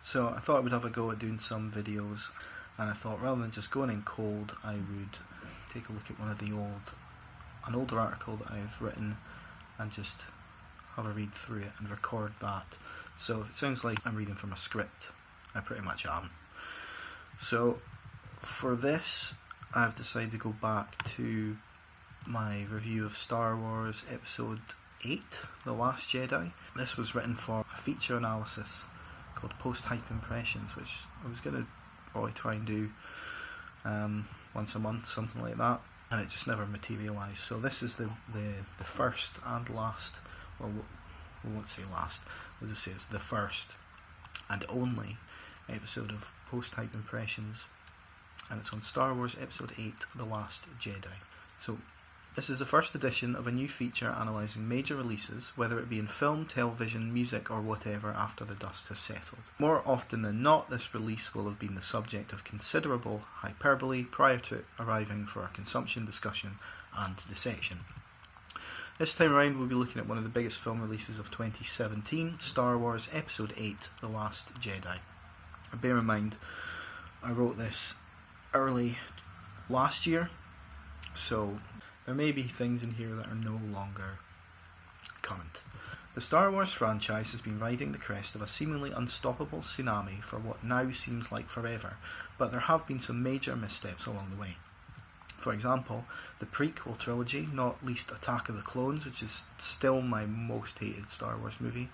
So I thought I would have a go at doing some videos, and I thought rather than just going in cold, I would take a look at an older article that I've written and just have a read through it and record that. So if it sounds like I'm reading from a script, I pretty much am. So for this, I've decided to go back to my review of Star Wars Episode VIII, The Last Jedi. This was written for a feature analysis called Post-Hype Impressions, which I was going to probably try and do once a month, something like that, and it just never materialised. So this is the first and last, well, we won't say last, we'll just say it's the first and only episode of Post-Hype Impressions, and it's on Star Wars Episode VIII, The Last Jedi. So this is the first edition of a new feature analysing major releases, whether it be in film, television, music or whatever, after the dust has settled. More often than not, this release will have been the subject of considerable hyperbole prior to arriving for our consumption, discussion and dissection. This time around we'll be looking at one of the biggest film releases of 2017, Star Wars Episode VIII, The Last Jedi. Bear in mind, I wrote this early last year, so there may be things in here that are no longer current. The Star Wars franchise has been riding the crest of a seemingly unstoppable tsunami for what now seems like forever, but there have been some major missteps along the way. For example, the prequel trilogy, not least Attack of the Clones, which is still my most hated Star Wars movie,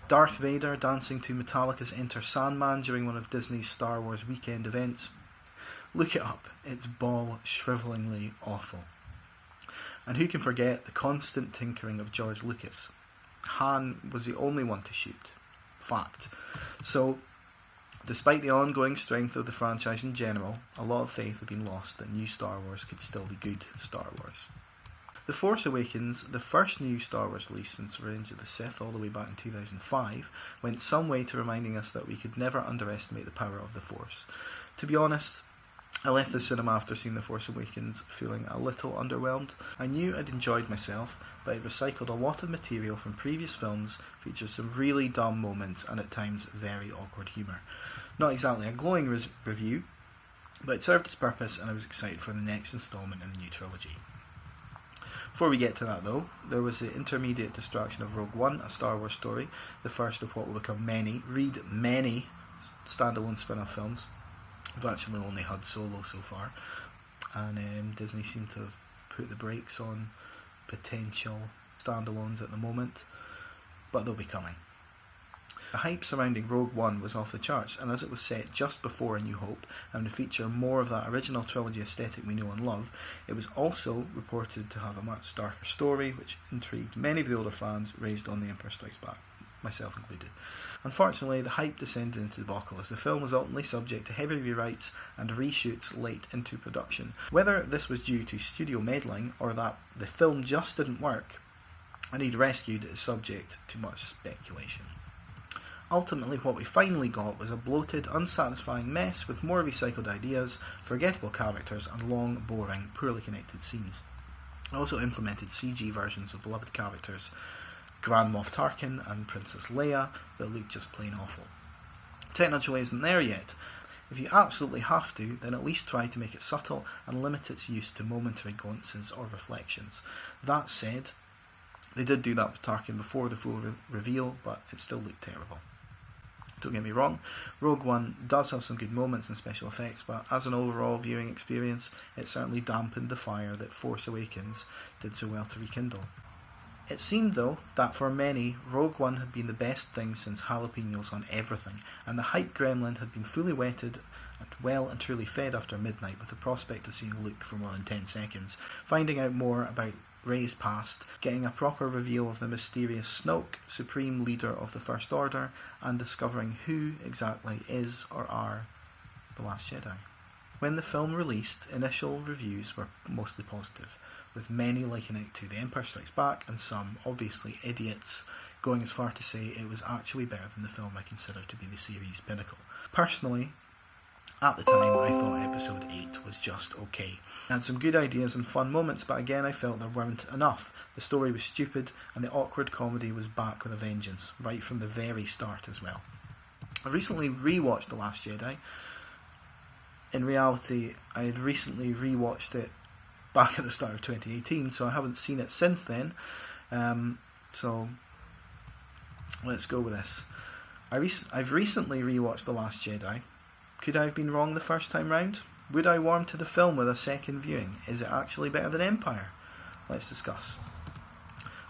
Darth Vader dancing to Metallica's Enter Sandman during one of Disney's Star Wars weekend events. Look it up, it's ball-shrivelingly awful. And who can forget the constant tinkering of George Lucas? Han was the only one to shoot. Fact. So, despite the ongoing strength of the franchise in general, a lot of faith had been lost that new Star Wars could still be good Star Wars. The Force Awakens, the first new Star Wars release since Revenge of the Sith all the way back in 2005, went some way to reminding us that we could never underestimate the power of the Force. To be honest, I left the cinema after seeing The Force Awakens feeling a little underwhelmed. I knew I'd enjoyed myself, but it recycled a lot of material from previous films, featured some really dumb moments and at times very awkward humour. Not exactly a glowing review, but it served its purpose and I was excited for the next instalment in the new trilogy. Before we get to that though, there was the intermediate distraction of Rogue One, a Star Wars story, the first of what will become many standalone spin-off films. We've actually only had Solo so far, and Disney seem to have put the brakes on potential standalones at the moment, but they'll be coming. The hype surrounding Rogue One was off the charts, and as it was set just before A New Hope and to feature more of that original trilogy aesthetic we know and love, it was also reported to have a much darker story, which intrigued many of the older fans raised on The Empire Strikes Back, myself included. Unfortunately, the hype descended into debacle as the film was ultimately subject to heavy rewrites and reshoots late into production. Whether this was due to studio meddling or that the film just didn't work and he'd rescued is subject to much speculation. Ultimately, what we finally got was a bloated, unsatisfying mess with more recycled ideas, forgettable characters and long, boring, poorly connected scenes. It also implemented CG versions of beloved characters Grand Moff Tarkin and Princess Leia that look just plain awful. Technology isn't there yet. If you absolutely have to, then at least try to make it subtle and limit its use to momentary glimpses or reflections. That said, they did do that with Tarkin before the full reveal, but it still looked terrible. Don't get me wrong, Rogue One does have some good moments and special effects, but as an overall viewing experience, it certainly dampened the fire that Force Awakens did so well to rekindle. It seemed, though, that for many, Rogue One had been the best thing since jalapenos on everything, and the hype gremlin had been fully wetted and well and truly fed after midnight with the prospect of seeing Luke for more than 10 seconds, finding out more about Rey's past, getting a proper reveal of the mysterious Snoke, supreme leader of the First Order, and discovering who exactly is or are the Last Jedi. When the film released, initial reviews were mostly positive, with many likening it to The Empire Strikes Back and some, obviously idiots, going as far to say it was actually better than the film I consider to be the series' pinnacle. Personally, at the time I thought Episode VIII was just okay. It had some good ideas and fun moments, but again I felt there weren't enough. The story was stupid and the awkward comedy was back with a vengeance, right from the very start as well. I recently rewatched The Last Jedi. In reality, I had recently rewatched it back at the start of 2018, so I haven't seen it since then. So let's go with this. I've recently rewatched The Last Jedi. Could I have been wrong the first time round? Would I warm to the film with a second viewing? Is it actually better than Empire? Let's discuss.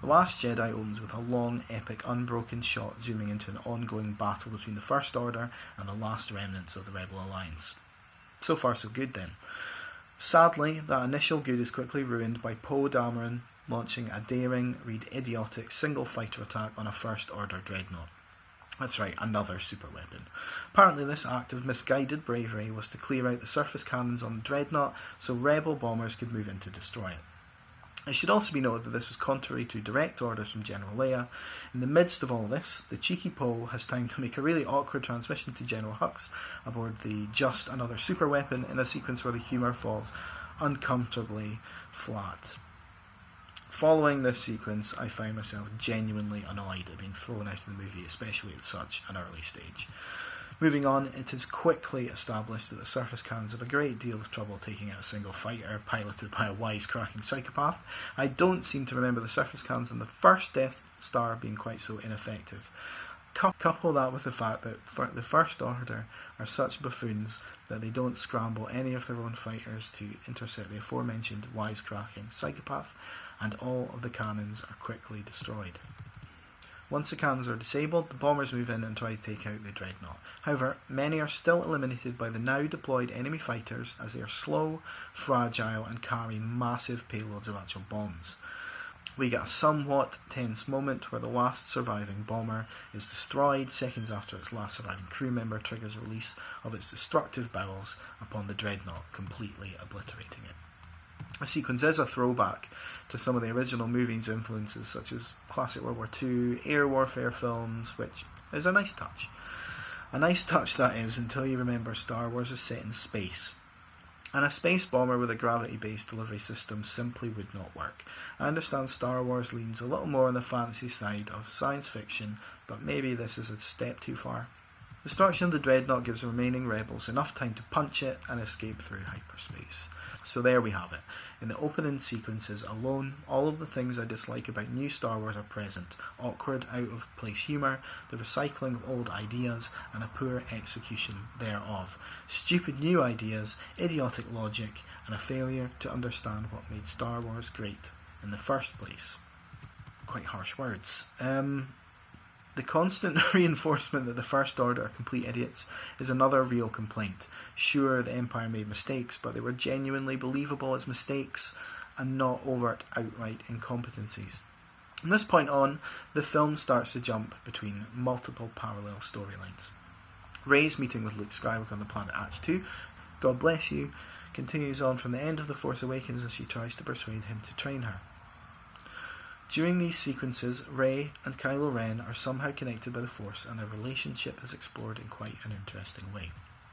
The Last Jedi opens with a long, epic, unbroken shot zooming into an ongoing battle between the First Order and the last remnants of the Rebel Alliance. So far so good then. Sadly, that initial good is quickly ruined by Poe Dameron launching a daring, read idiotic, single fighter attack on a First Order dreadnought. That's right, another super weapon. Apparently this act of misguided bravery was to clear out the surface cannons on the dreadnought so rebel bombers could move in to destroy it. It should also be noted that this was contrary to direct orders from General Leia. In the midst of all this, the cheeky Poe has time to make a really awkward transmission to General Hux aboard the just another super weapon in a sequence where the humour falls uncomfortably flat. Following this sequence, I found myself genuinely annoyed at being thrown out of the movie, especially at such an early stage. Moving on, it is quickly established that the surface cannons have a great deal of trouble taking out a single fighter piloted by a wisecracking psychopath. I don't seem to remember the surface cannons on the first Death Star being quite so ineffective. Couple that with the fact that the First Order are such buffoons that they don't scramble any of their own fighters to intercept the aforementioned wisecracking psychopath, and all of the cannons are quickly destroyed. Once the cannons are disabled, the bombers move in and try to take out the dreadnought. However, many are still eliminated by the now deployed enemy fighters as they are slow, fragile, and carry massive payloads of actual bombs. We get a somewhat tense moment where the last surviving bomber is destroyed seconds after its last surviving crew member triggers release of its destructive bowels upon the dreadnought, completely obliterating it. The sequence is a throwback to some of the original movies' influences, such as classic World War II, air warfare films, which is a nice touch. A nice touch, that is, until you remember Star Wars is set in space. And a space bomber with a gravity-based delivery system simply would not work. I understand Star Wars leans a little more on the fantasy side of science fiction, but maybe this is a step too far. Destruction of the dreadnought gives the remaining rebels enough time to punch it and escape through hyperspace. So there we have it. In the opening sequences alone, all of the things I dislike about new Star Wars are present. Awkward, out-of-place humour, the recycling of old ideas, and a poor execution thereof. Stupid new ideas, idiotic logic, and a failure to understand what made Star Wars great in the first place. Quite harsh words. The constant reinforcement that the First Order are complete idiots is another real complaint. Sure, the Empire made mistakes, but they were genuinely believable as mistakes and not overt, outright incompetencies. From this point on, the film starts to jump between multiple parallel storylines. Rey's meeting with Luke Skywalker on the planet Ahch-To, God bless you, continues on from the end of The Force Awakens as she tries to persuade him to train her. During these sequences, Rey and Kylo Ren are somehow connected by the Force, and their relationship is explored in quite an interesting way.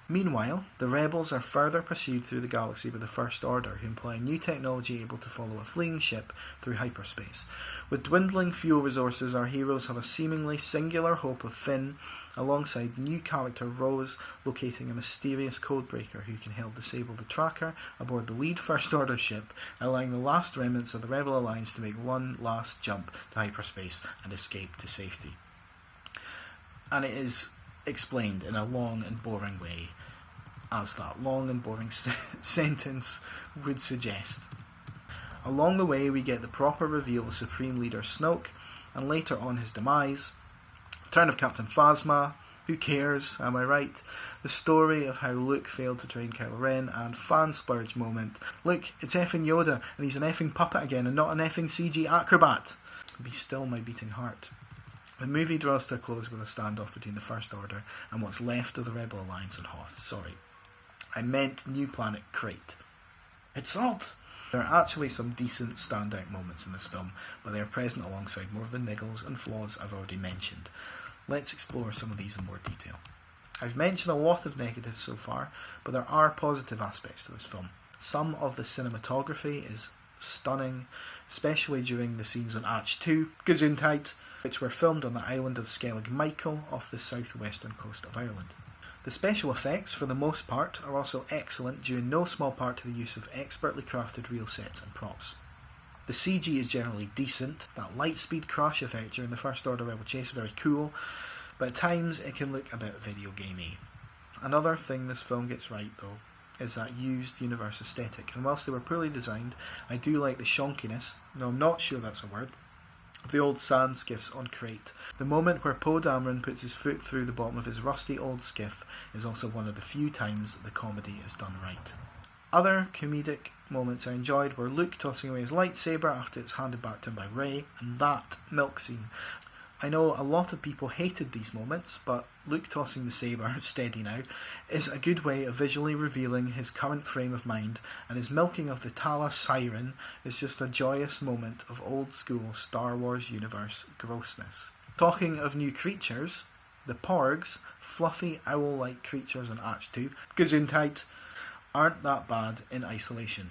Meanwhile, the rebels are further pursued through the galaxy by the First Order, who employ new technology able to follow a fleeing ship through hyperspace. With dwindling fuel resources, our heroes have a seemingly singular hope of Finn, alongside new character Rose locating a mysterious codebreaker who can help disable the tracker aboard the lead First Order ship, allowing the last remnants of the Rebel Alliance to make one last jump to hyperspace and escape to safety. And it is explained in a long and boring way, as that long and boring sentence would suggest. Along the way we get the proper reveal of Supreme Leader Snoke, and later on his demise, turn of Captain Phasma, who cares, am I right? The story of how Luke failed to train Kylo Ren, and fan splurge moment, look, it's effing Yoda, and he's an effing puppet again, and not an effing CG acrobat. Be still my beating heart. The movie draws to a close with a standoff between the First Order and what's left of the Rebel Alliance on Hoth. Sorry. I meant New Planet Crate. It's salt! There are actually some decent standout moments in this film, but they are present alongside more of the niggles and flaws I've already mentioned. Let's explore some of these in more detail. I've mentioned a lot of negatives so far, but there are positive aspects to this film. Some of the cinematography is stunning, especially during the scenes on Act 2, Gesundheit, which were filmed on the island of Skellig Michael off the southwestern coast of Ireland. The special effects, for the most part, are also excellent, due in no small part to the use of expertly crafted real sets and props. The CG is generally decent. That light-speed crash effect during the First Order Rebel chase is very cool, but at times it can look a bit video gamey. Another thing this film gets right, though, is that used universe aesthetic, and whilst they were poorly designed, I do like the shonkiness, though I'm not sure that's a word, of the old sand skiffs on Crate. The moment where Poe Dameron puts his foot through the bottom of his rusty old skiff is also one of the few times the comedy is done right. Other comedic moments I enjoyed were Luke tossing away his lightsaber after it's handed back to him by Rey, and that milk scene. I know a lot of people hated these moments, but Luke tossing the saber, steady now, is a good way of visually revealing his current frame of mind, and his milking of the Tala siren is just a joyous moment of old school Star Wars universe grossness. Talking of new creatures, the Porgs, fluffy owl-like creatures in Act 2, Gesundheit, aren't that bad in isolation.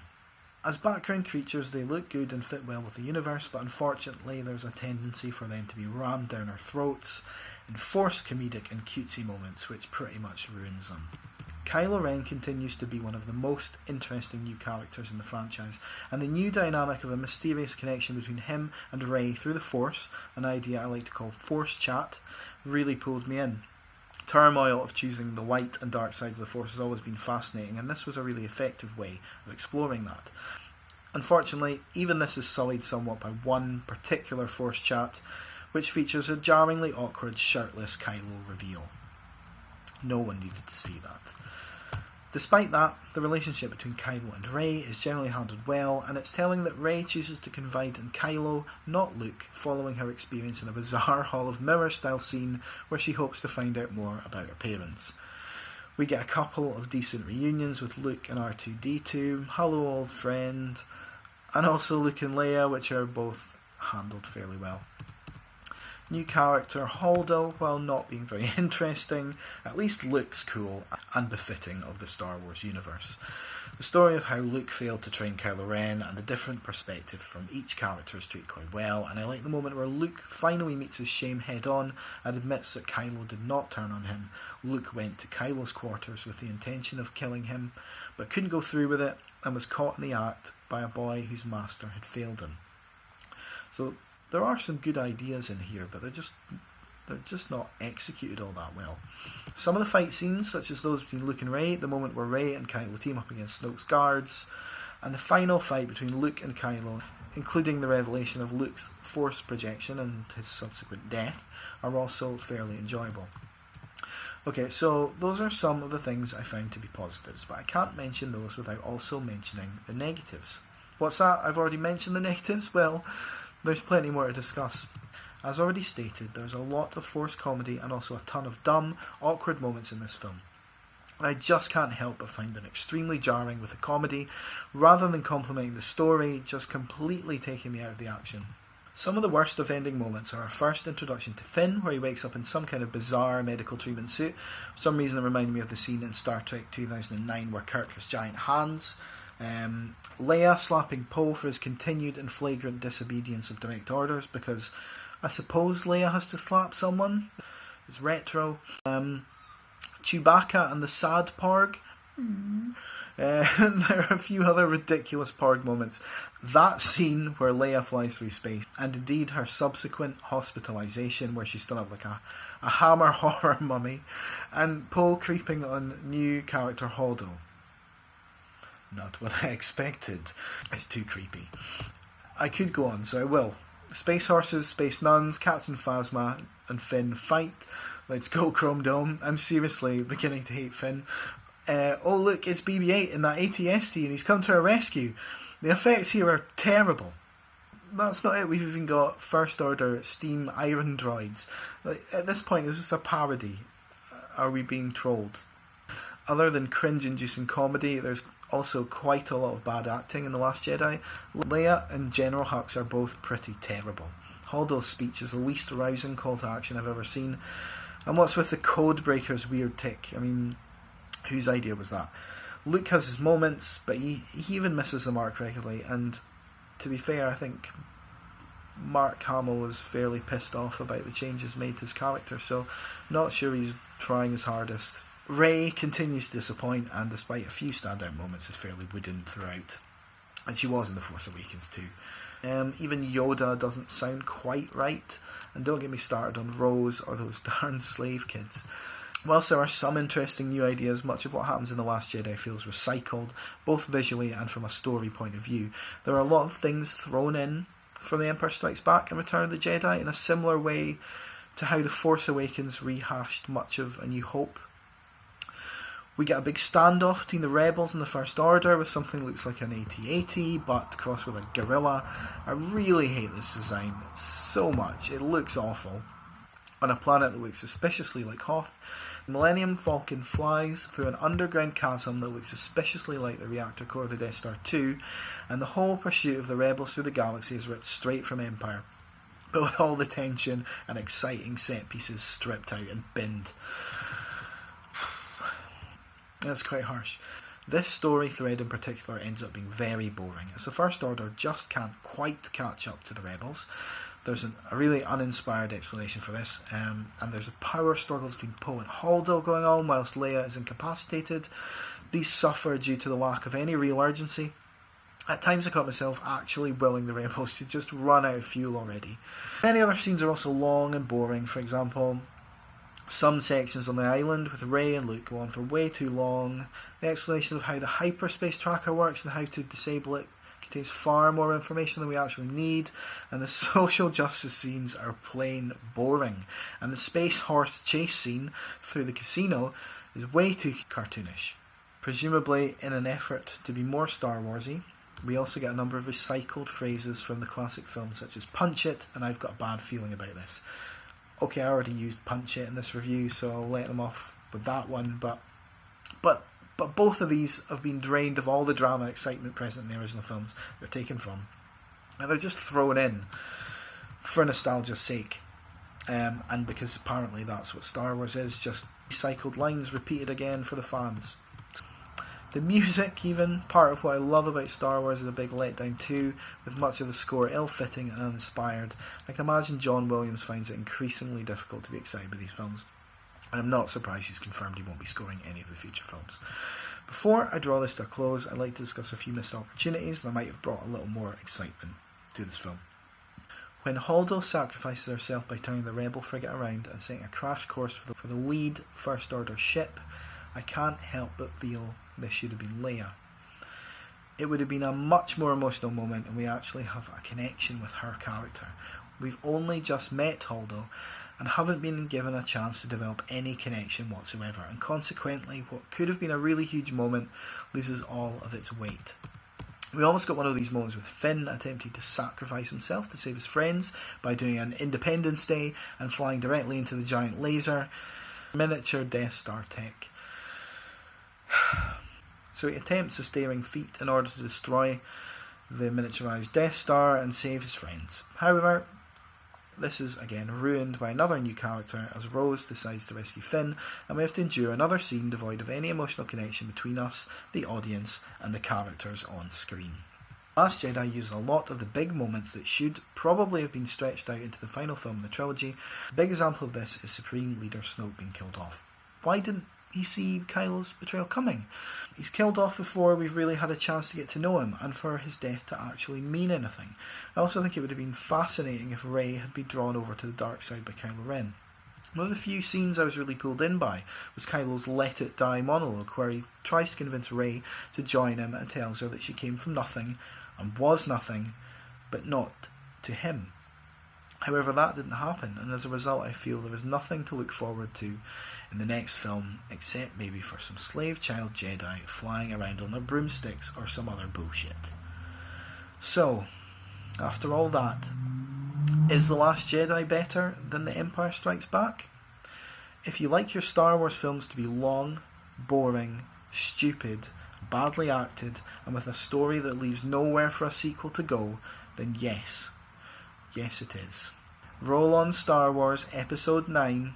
As background creatures, they look good and fit well with the universe, but unfortunately there's a tendency for them to be rammed down our throats in forced comedic and cutesy moments, which pretty much ruins them. Kylo Ren continues to be one of the most interesting new characters in the franchise, and the new dynamic of a mysterious connection between him and Rey through the Force, an idea I like to call Force Chat, really pulled me in. Turmoil of choosing the light and dark sides of the Force has always been fascinating, and this was a really effective way of exploring that. Unfortunately, even this is sullied somewhat by one particular Force Chat, which features a jarringly awkward shirtless Kylo reveal. No one needed to see that. Despite that, the relationship between Kylo and Rey is generally handled well, and it's telling that Rey chooses to confide in Kylo, not Luke, following her experience in a bizarre Hall of Mirrors style scene where she hopes to find out more about her parents. We get a couple of decent reunions with Luke and R2-D2, hello old friend, and also Luke and Leia, which are both handled fairly well. New character Holdo, while not being very interesting, at least looks cool and befitting of the Star Wars universe. The story of how Luke failed to train Kylo Ren and the different perspective from each character is treated quite well, and I like the moment where Luke finally meets his shame head on and admits that Kylo did not turn on him. Luke went to Kylo's quarters with the intention of killing him, but couldn't go through with it and was caught in the act by a boy whose master had failed him. So there are some good ideas in here, but they're just not executed all that well. Some of the fight scenes, such as those between Luke and Rey, the moment where Rey and Kylo team up against Snoke's guards, and the final fight between Luke and Kylo, including the revelation of Luke's force projection and his subsequent death, are also fairly enjoyable. Okay, so those are some of the things I found to be positives, but I can't mention those without also mentioning the negatives. What's that? I've already mentioned the negatives? Well, there's plenty more to discuss. As already stated, there's a lot of forced comedy and also a ton of dumb, awkward moments in this film. And I just can't help but find them extremely jarring with the comedy, rather than complementing the story, just completely taking me out of the action. Some of the worst offending moments are our first introduction to Finn, where he wakes up in some kind of bizarre medical treatment suit. For some reason it reminded me of the scene in Star Trek 2009 where Kirk has giant hands. Leia slapping Poe for his continued and flagrant disobedience of direct orders, because I suppose Leia has to slap someone. It's retro. Chewbacca and the sad Porg. There are a few other ridiculous Porg moments. That scene where Leia flies through space, and indeed her subsequent hospitalisation where she's done up like a Hammer horror mummy, and Poe creeping on new character Holdo. Not what I expected. It's too creepy. I could go on, so I will. Space horses, space nuns, Captain Phasma and Finn fight. Let's go, Chrome Dome. I'm seriously beginning to hate Finn. Oh look, it's BB-8 in that ATST and he's come to our rescue. The effects here are terrible. That's not it. We've even got First Order steam iron droids. Like, at this point, is this a parody? Are we being trolled? Other than cringe-inducing comedy, there's also quite a lot of bad acting in The Last Jedi. Leia and General Hux are both pretty terrible. Holdo's speech is the least rousing call to action I've ever seen. And what's with the Codebreaker's weird tick? I mean, whose idea was that? Luke has his moments, but he even misses the mark regularly, and to be fair, I think Mark Hamill was fairly pissed off about the changes made to his character, so not sure he's trying his hardest. Rey continues to disappoint, and despite a few standout moments, is fairly wooden throughout. And she was in The Force Awakens too. Even Yoda doesn't sound quite right, and don't get me started on Rose or those darn slave kids. Whilst there are some interesting new ideas, much of what happens in The Last Jedi feels recycled, both visually and from a story point of view. There are a lot of things thrown in from The Empire Strikes Back and Return of the Jedi in a similar way to how The Force Awakens rehashed much of A New Hope. We get a big standoff between the Rebels and the First Order with something that looks like an AT-AT but crossed with a gorilla. I really hate this design so much. It looks awful. On a planet that looks suspiciously like Hoth, the Millennium Falcon flies through an underground chasm that looks suspiciously like the reactor core of the Death Star 2, and the whole pursuit of the Rebels through the galaxy is ripped straight from Empire, but with all the tension and exciting set pieces stripped out and binned. That's quite harsh. This story thread in particular ends up being very boring, as the First Order just can't quite catch up to the Rebels. There's a really uninspired explanation for this, and there's a power struggle between Poe and Holdo going on whilst Leia is incapacitated. These suffer due to the lack of any real urgency. At times I caught myself actually willing the Rebels to just run out of fuel already. Many other scenes are also long and boring. For example, some sections on the island with Rey and Luke go on for way too long. The explanation of how the hyperspace tracker works and how to disable it contains far more information than we actually need, and the social justice scenes are plain boring. And the space horse chase scene through the casino is way too cartoonish. Presumably in an effort to be more Star Warsy, we also get a number of recycled phrases from the classic films such as punch it, and I've got a bad feeling about this. Okay, I already used punch it in this review, so I'll let them off with that one, but both of these have been drained of all the drama and excitement present in the original films they're taken from, and they're just thrown in for nostalgia's sake, and because apparently that's what Star Wars is, just recycled lines repeated again for the fans. The music, even, part of what I love about Star Wars, is a big letdown too, with much of the score ill-fitting and uninspired. I can imagine John Williams finds it increasingly difficult to be excited by these films, and I'm not surprised he's confirmed he won't be scoring any of the future films. Before I draw this to a close, I'd like to discuss a few missed opportunities that might have brought a little more excitement to this film. When Holdo sacrifices herself by turning the Rebel frigate around and setting a crash course for the lead First Order ship, I can't help but feel this should have been Leia. It would have been a much more emotional moment, and we actually have a connection with her character. We've only just met Holdo and haven't been given a chance to develop any connection whatsoever, and consequently what could have been a really huge moment loses all of its weight. We almost got one of these moments with Finn attempting to sacrifice himself to save his friends by doing an Independence Day and flying directly into the giant laser. Miniature Death Star tech. So he attempts a staring feat in order to destroy the miniaturized Death Star and save his friends. However, this is again ruined by another new character as Rose decides to rescue Finn, and we have to endure another scene devoid of any emotional connection between us, the audience, and the characters on screen. Last Jedi uses a lot of the big moments that should probably have been stretched out into the final film of the trilogy. A big example of this is Supreme Leader Snoke being killed off. Why didn't you see Kylo's betrayal coming? He's killed off before we've really had a chance to get to know him, and for his death to actually mean anything. I also think it would have been fascinating if Rey had been drawn over to the dark side by Kylo Ren. One of the few scenes I was really pulled in by was Kylo's Let It Die monologue, where he tries to convince Rey to join him and tells her that she came from nothing and was nothing, but not to him. However, that didn't happen, and as a result I feel there is nothing to look forward to in the next film, except maybe for some slave child Jedi flying around on their broomsticks or some other bullshit. So, after all that, is The Last Jedi better than The Empire Strikes Back? If you like your Star Wars films to be long, boring, stupid, badly acted, and with a story that leaves nowhere for a sequel to go, then yes. Yes, it is. Roll on Star Wars Episode IX,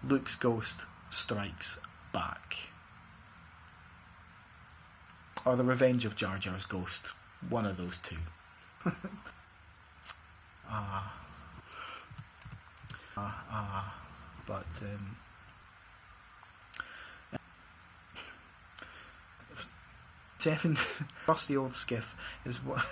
Luke's Ghost Strikes Back. Or The Revenge of Jar Jar's Ghost. One of those two. But seven, rusty old skiff is what.